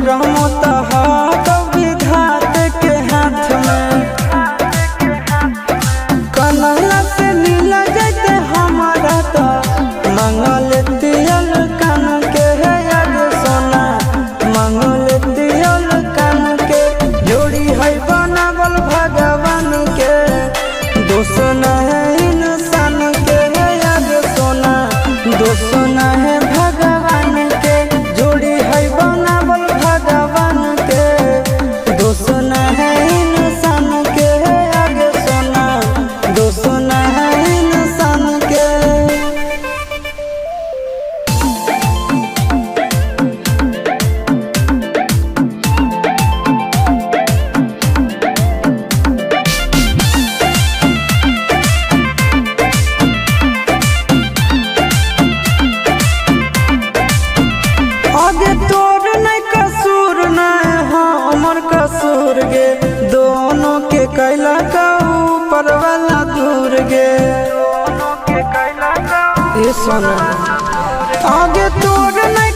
रहमत हाथ विधात के हाथ में। कन्हैया से मिला जाते हमारा तो मंगल तियल कान के है याद सोना, मंगल तियल कान के जोड़ी है बनावल भगवान के। दोष न है इंसान के है याद सोना, दोष न है भगवान के। जोड़ी है बनावल भगवान के, दोष न है इंसान के है याद सोना, दोष न है इंसान के। आगे तोर नहीं कसूर नहीं हमर कसूर गे, दोनों के कैला का ऊपर वाला दूर गे। ये सोना आगे तोर नहीं